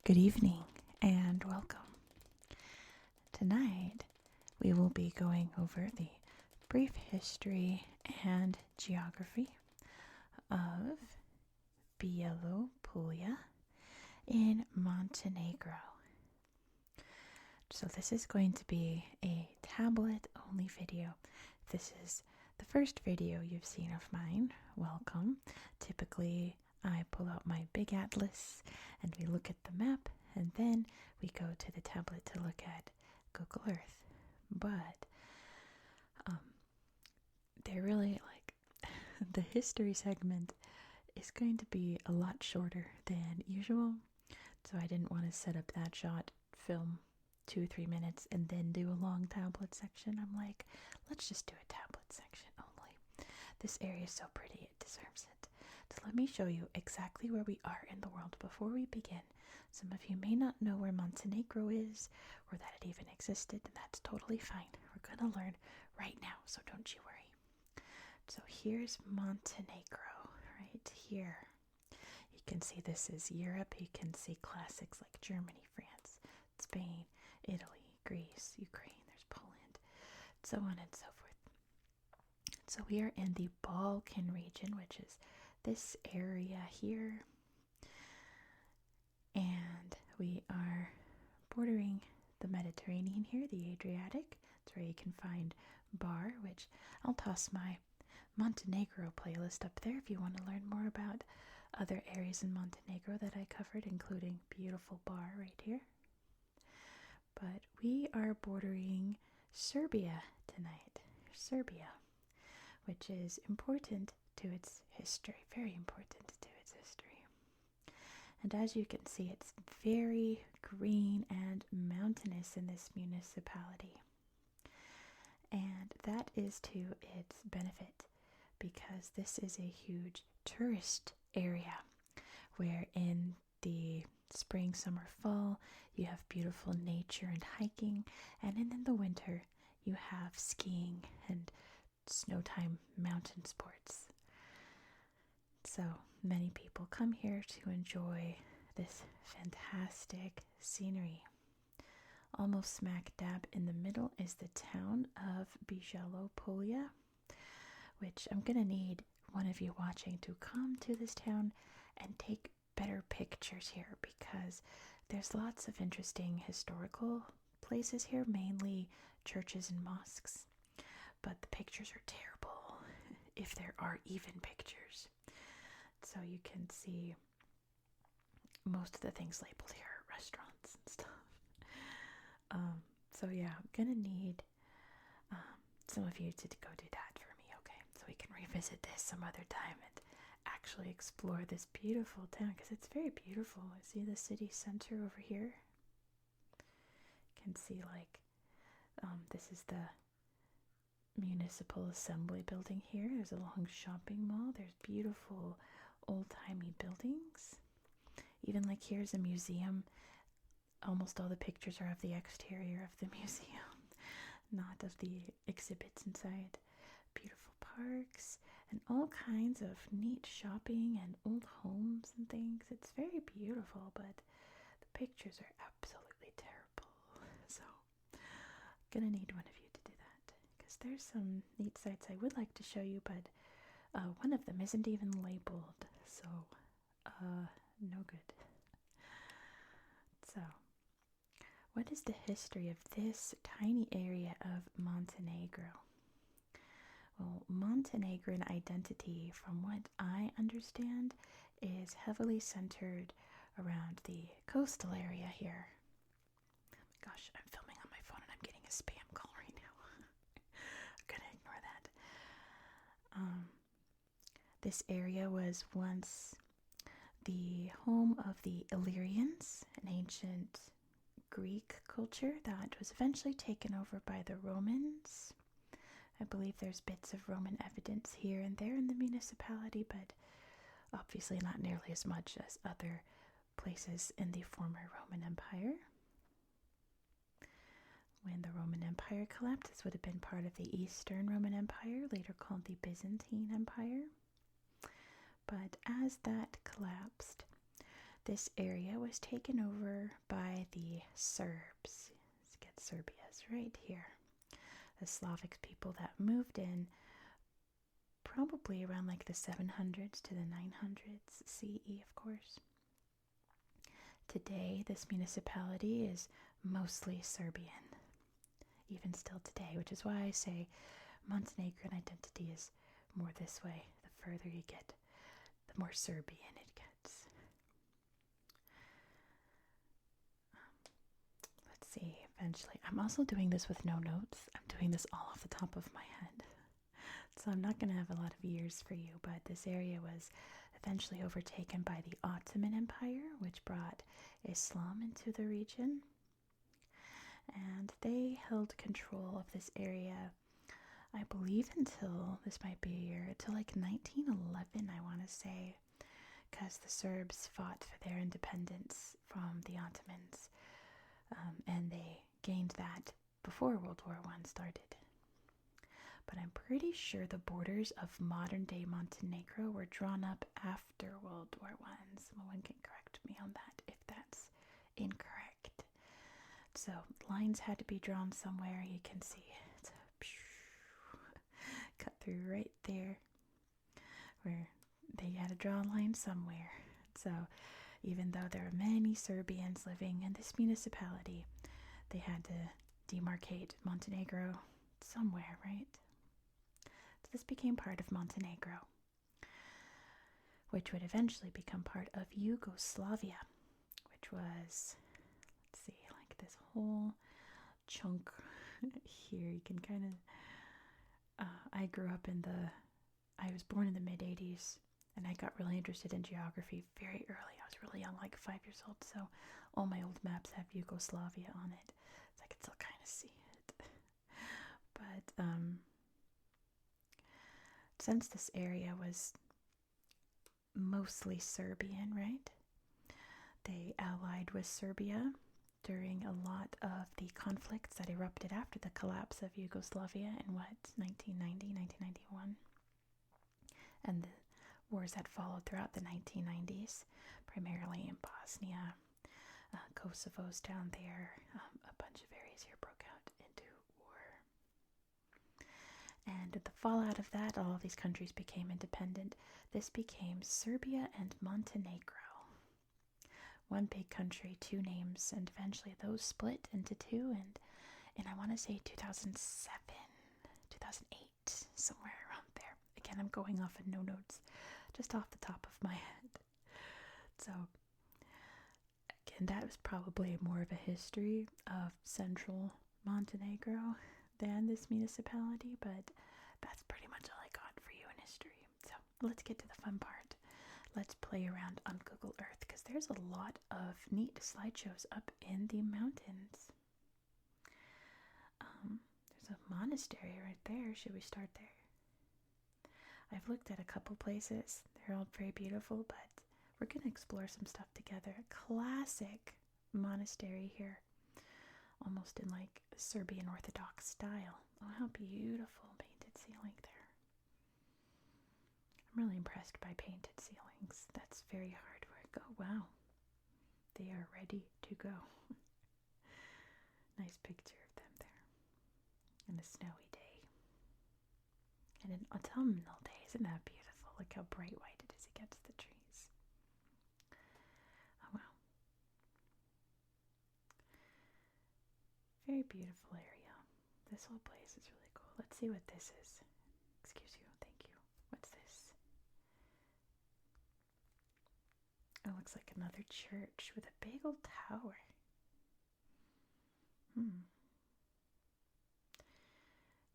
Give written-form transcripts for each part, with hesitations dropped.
Good evening and welcome. Tonight we will be going over the brief history and geography of Bijelo Polje in Montenegro. So this is going to be a tablet-only video. This is the first video you've seen of mine. Welcome. Typically, I pull out my big atlas and we look at the map, and then we go to the tablet to look at Google Earth. But they're really the history segment is going to be a lot shorter than usual. So I didn't want to set up that shot, film 2-3 minutes, and then do a long tablet section. I'm like, let's just do a tablet section only. This area is so pretty, it deserves it. So let me show you exactly where we are in the world before we begin. Some of you may not know where Montenegro is or that it even existed, and that's totally fine. We're going to learn right now, so don't you worry. So here's Montenegro, right here. You can see this is Europe. You can see classics like Germany, France, Spain, Italy, Greece, Ukraine, there's Poland, so on and so forth. So we are in the Balkan region, which is this area here. And we are bordering the Mediterranean here, the Adriatic. That's where you can find Bar, which I'll toss my Montenegro playlist up there if you want to learn more about other areas in Montenegro that I covered, including beautiful Bar right here. But we are bordering Serbia tonight. Serbia, which is important to its history, very important to its history. And as you can see, it's very green and mountainous in this municipality. And that is to its benefit, because this is a huge tourist area where in the spring, summer, fall, you have beautiful nature and hiking, and in the winter, you have skiing and snowtime mountain sports. So many people come here to enjoy this fantastic scenery. Almost smack dab in the middle is the town of Bijelo Polje, which I'm going to need one of you watching to come to this town and take better pictures here, because there's lots of interesting historical places here, mainly churches and mosques, but the pictures are terrible, if there are even pictures. So you can see most of the things labeled here are restaurants and stuff. So yeah, I'm gonna need some of you to go do that for me, okay? So we can revisit this some other time and actually explore this beautiful town, because it's very beautiful. See the city center over here? You can see this is the municipal assembly building here. There's a long shopping mall. There's beautiful old-timey buildings. Even here's a museum. Almost all the pictures are of the exterior of the museum, not of the exhibits inside. Beautiful parks and all kinds of neat shopping and old homes and things. It's very beautiful, but the pictures are absolutely terrible. So I'm gonna need one of you to do that, because there's some neat sites I would like to show you, but one of them isn't even labeled, so no good. So, what is the history of this tiny area of Montenegro? Well, Montenegrin identity, from what I understand, is heavily centered around the coastal area here. Oh my gosh, I'm filming on my phone and I'm getting a spam call right now. I'm gonna ignore that. This area was once the home of the Illyrians, an ancient Greek culture that was eventually taken over by the Romans. I believe there's bits of Roman evidence here and there in the municipality, but obviously not nearly as much as other places in the former Roman Empire. When the Roman Empire collapsed, this would have been part of the Eastern Roman Empire, later called the Byzantine Empire. But as that collapsed, this area was taken over by the Serbs. Let's get Serbia's right here. The Slavic people that moved in probably around like the 700s to the 900s CE, of course. Today, this municipality is mostly Serbian, even still today, which is why I say Montenegrin identity is more this way. The further you get, the more Serbian it gets. Let's see, eventually. I'm also doing this with no notes. I'm doing this all off the top of my head. So I'm not going to have a lot of years for you, but this area was eventually overtaken by the Ottoman Empire, which brought Islam into the region. And they held control of this area, I believe, until, this might be a year, until like 1911, I want to say, because the Serbs fought for their independence from the Ottomans, and they gained that before World War I started. But I'm pretty sure the borders of modern-day Montenegro were drawn up after World War I. Someone can correct me on that if that's incorrect. So lines had to be drawn somewhere. You can see it's cut through right there where they had to draw a line somewhere. So even though there are many Serbians living in this municipality, they had to demarcate Montenegro somewhere, right? So this became part of Montenegro, which would eventually become part of Yugoslavia, which was, let's see, like this whole chunk here. You can kind of, I was born in the mid-80s, and I got really interested in geography very early. I was really young, like 5 years old, so all my old maps have Yugoslavia on it, so I can still kind of see it. But since this area was mostly Serbian, right? They allied with Serbia during a lot of the conflicts that erupted after the collapse of Yugoslavia in 1990, 1991. And the wars that followed throughout the 1990s, primarily in Bosnia, Kosovo's down there, a bunch of areas here broke out into war. And at the fallout of that, all of these countries became independent. This became Serbia and Montenegro. One big country, two names, and eventually those split into two, and I want to say 2007, 2008, somewhere around there. Again, I'm going off of no notes, just off the top of my head. So, again, that was probably more of a history of central Montenegro than this municipality, but that's pretty much all I got for you in history. So, let's get to the fun part. Let's play around on Google Earth, because there's a lot of neat slideshows up in the mountains. There's a monastery right there. Should we start there? I've looked at a couple places. They're all very beautiful, but we're going to explore some stuff together. A classic monastery here, almost in like Serbian Orthodox style. Oh, how beautiful painted ceiling there. I'm really impressed by painted ceilings. That's very hard work. Oh, wow. They are ready to go. Nice picture of them there. On a snowy day. And an autumnal day. Isn't that beautiful? Look how bright white it is against the trees. Oh, wow. Very beautiful area. This whole place is really cool. Let's see what this is. Excuse you. Thank you. What's this? It looks like another church with a big old tower.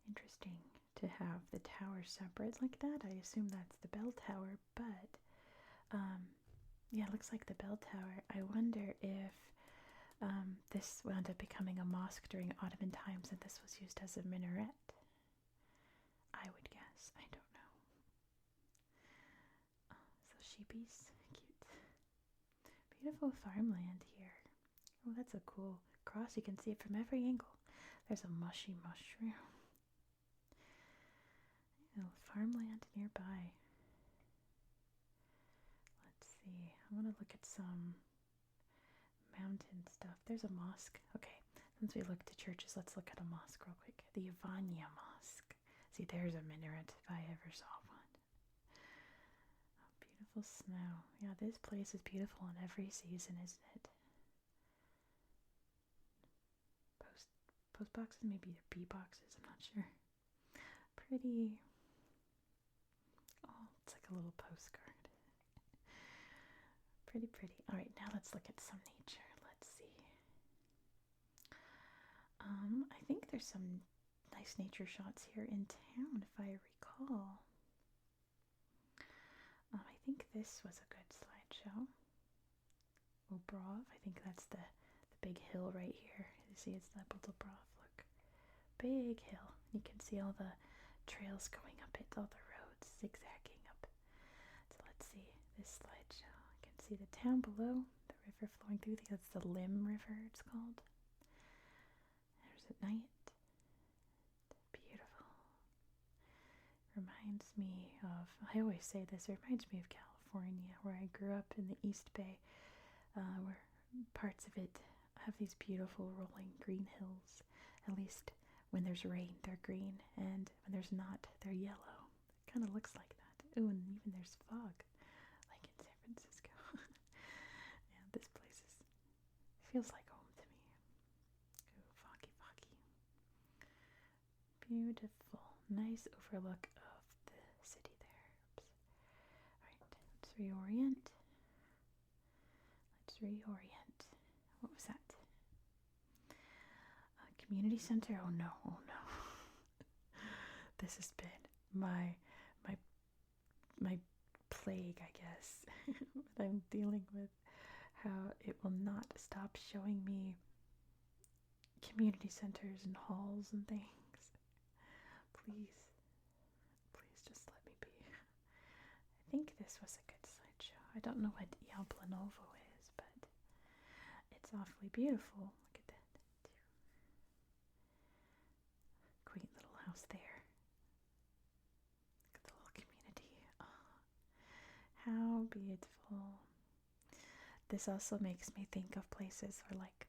Interesting to have the tower separate like that. I assume that's the bell tower, but yeah, it looks like the bell tower. I wonder if this wound up becoming a mosque during Ottoman times and this was used as a minaret. I would guess. I don't know. So sheepies. Cute. Beautiful farmland here. Oh, that's a cool cross. You can see it from every angle. There's a mushy mushroom. Farmland nearby. Let's see. see. I want to look at some mountain stuff. There's a mosque. Okay, since we looked at churches, let's look at a mosque real quick. The Ivania Mosque. See, there's a minaret if I ever saw one. Oh, beautiful snow. Yeah, this place is beautiful in every season, isn't it? Post boxes, maybe they're bee boxes, I'm not sure. Pretty. Oh, it's like a little postcard. Pretty pretty. Alright, now let's look at some nature. Let's see. I think there's some nice nature shots here in town, if I recall. I think this was a good slideshow. Obrov, I think that's the big hill right here. You see it's the Obrov, look. Big hill. You can see all the trails going up it, all the roads zigzagging up. So let's see this slideshow. You can see the town below, the river flowing through. I think that's the Lim River, it's called. There's at night. Beautiful. Reminds me of, I always say this, it reminds me of California, where I grew up in the East Bay, where parts of it have these beautiful rolling green hills. At least when there's rain, they're green, and when there's not, they're yellow. It kind of looks like that. Ooh, and even there's fog, like in San Francisco. Yeah, this place feels like home to me. Ooh, foggy, foggy. Beautiful. Nice overlook of the city there. Oops. Alright, let's reorient. Let's reorient. What was that? Community center? Oh no, oh no. This has been my plague, I guess. That I'm dealing with, how it will not stop showing me community centers and halls and things. Please just let me be. I think this was a good slideshow. I don't know what Yablanovo is, but it's awfully beautiful. Look at that. Quaint little house there. Look at the little community. Oh, how beautiful. This also makes me think of places where, like,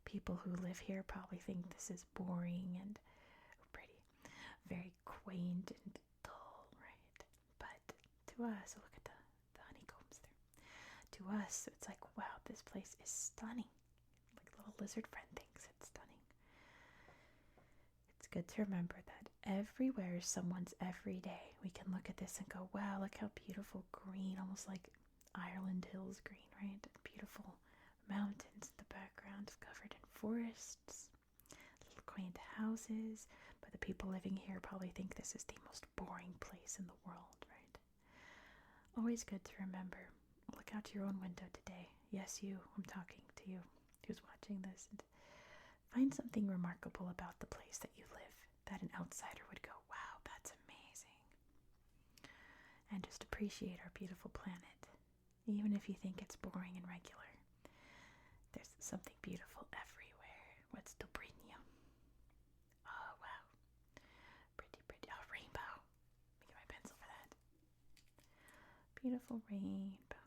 people who live here probably think this is boring and pretty, very quaint and dull, right? But to us, look at the honeycombs there. To us, it's like, wow, this place is stunning. Like little lizard friend thinks it's stunning. It's good to remember that everywhere is someone's everyday. We can look at this and go, wow, look how beautiful green, almost like Ireland Hills green, right? Beautiful mountains in the background covered in forests, little quaint houses, but the people living here probably think this is the most boring place in the world, right? Always good to remember. Look out your own window today. Yes, you, I'm talking to you who's watching this, and find something remarkable about the place that you live that an outsider would go, wow, that's amazing. And just appreciate our beautiful planet, even if you think it's boring and regular. There's something beautiful everywhere. What's Dobrynia? Oh, wow. Pretty, pretty. Oh, rainbow. Let me get my pencil for that. Beautiful rainbow.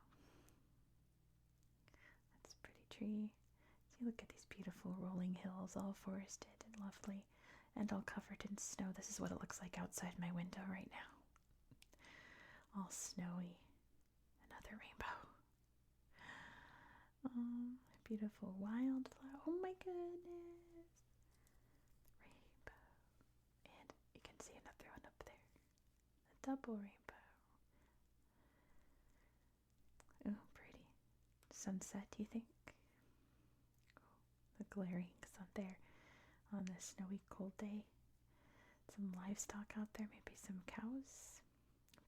That's a pretty tree. See, look at these beautiful rolling hills, all forested and lovely, and all covered in snow. This is what it looks like outside my window right now. All snowy. Another rainbow. Oh, beautiful wildflower. Oh my goodness. Rainbow. And you can see another one up there. A double rainbow. Oh, pretty. Sunset, do you think? Oh, the glaring sun there on this snowy cold day. Some livestock out there, maybe some cows.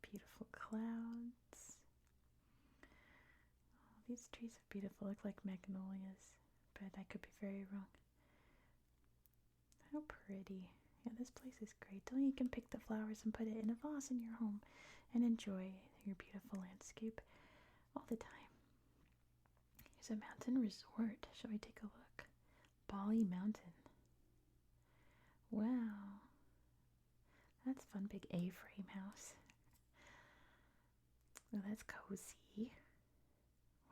Beautiful clouds. These trees are beautiful, look like magnolias, but I could be very wrong. How pretty. Yeah, this place is great. You can pick the flowers and put it in a vase in your home and enjoy your beautiful landscape all the time. Here's a mountain resort. Shall we take a look? Bali Mountain. Wow. That's fun, big A-frame house. Oh, that's cozy.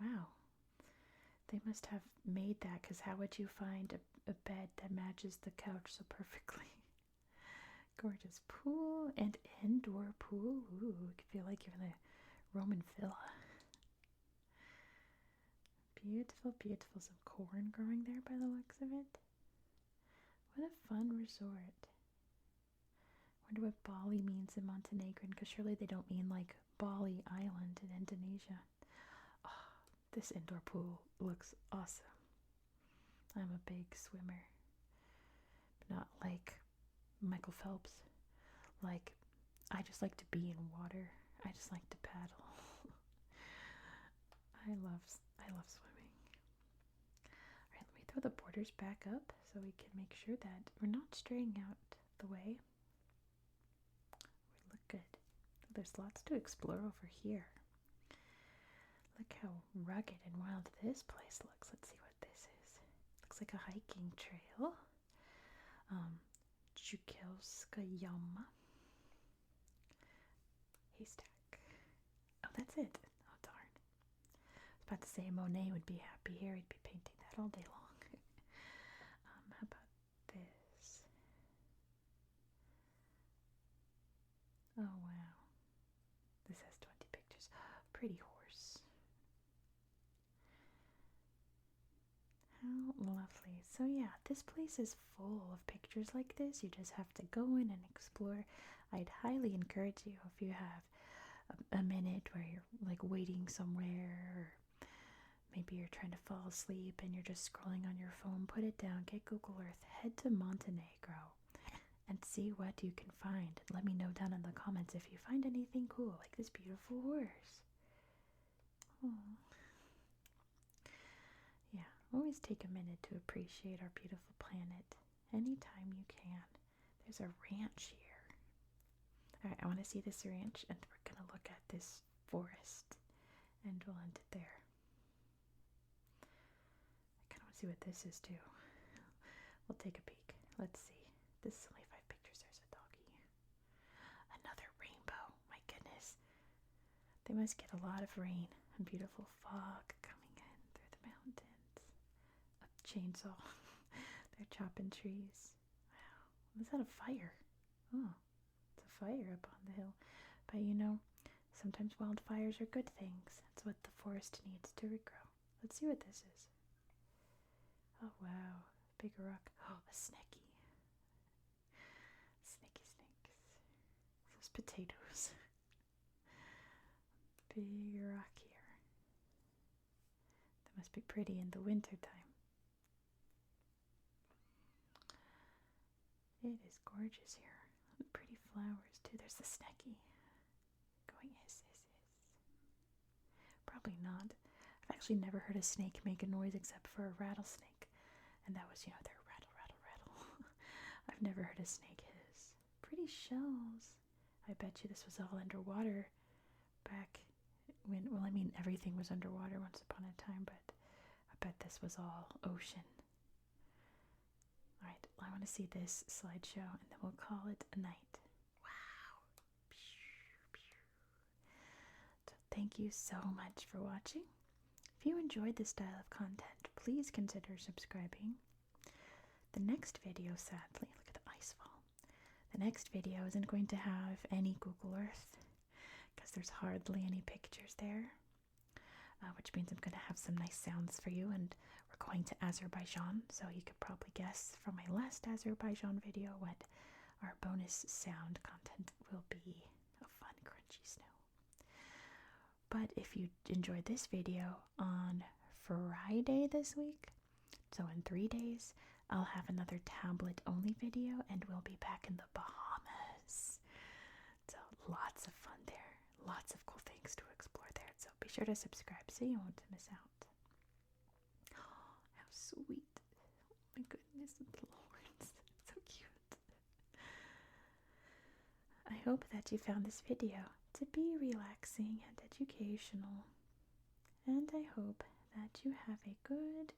Wow. They must have made that, because how would you find a bed that matches the couch so perfectly? Gorgeous pool and indoor pool. Ooh, you can feel like you're in a Roman villa. Beautiful, beautiful. Some corn growing there by the looks of it. What a fun resort. Wonder what Bali means in Montenegrin, because surely they don't mean like Bali Island in Indonesia. Oh, this indoor pool looks awesome. I'm a big swimmer. Not like Michael Phelps. Like, I just like to be in water. I just like to paddle. I love swimming. Alright, let me throw the borders back up so we can make sure that we're not straying out the way. We look good. There's lots to explore over here. Look how rugged and wild this place looks. Let's see what this is. Looks like a hiking trail. Jukelska Yama. Haystack. Oh, that's it. Oh, darn. I was about to say Monet would be happy here. He'd be painting that all day long. How about this? Oh, wow. This has 20 pictures. Pretty horse. How lovely. So yeah, this place is full of pictures like this. You just have to go in and explore. I'd highly encourage you, if you have a minute where you're like waiting somewhere, or maybe you're trying to fall asleep and you're just scrolling on your phone, put it down, get Google Earth, head to Montenegro and see what you can find. Let me know down in the comments if you find anything cool, like this beautiful horse. Aww. Yeah, always take a minute to appreciate our beautiful planet anytime you can. There's a ranch here. Alright, I want to see this ranch, and we're going to look at this forest, and we'll end it there. I kind of want to see what this is too. We'll take a peek. Let's see. This is only 5 pictures. There's a doggy. Another rainbow. My goodness. They must get a lot of rain and beautiful fog coming in through the mountains. A chainsaw. They're chopping trees. Wow. Was that a fire? Oh, it's a fire up on the hill. But you know, sometimes wildfires are good things. That's what the forest needs to regrow. Let's see what this is. Oh, wow. Big rock. Oh, a snaky. Snaky snakes. Those potatoes. Big rock here. That must be pretty in the winter time. It is gorgeous here. Pretty flowers too. There's the snaky. Going hiss, hiss, hiss. Probably not. I've actually never heard a snake make a noise except for a rattlesnake. And that was, you know, their rattle, rattle, rattle. I've never heard a snake hiss. Pretty shells. I bet you this was all underwater back when, well, I mean, everything was underwater once upon a time, but I bet this was all ocean. Alright, I want to see this slideshow, and then we'll call it a night. Wow. So thank you so much for watching. If you enjoyed this style of content, please consider subscribing. The next video, sadly, look at the ice fall. The next video isn't going to have any Google Earth, because there's hardly any pictures there, which means I'm going to have some nice sounds for you, and we're going to Azerbaijan, so you could probably guess from my last Azerbaijan video what our bonus sound content will be. A fun crunchy snow. But if you enjoyed this video, on Friday this week, so in 3 days, I'll have another tablet only video, and we'll be back in the Bahamas. So lots of fun there. Lots of cool things to explore there. So be sure to subscribe so you won't miss out. Oh, how sweet. Oh my goodness, little horns. So cute. I hope that you found this video to be relaxing and educational. And I hope that you have a good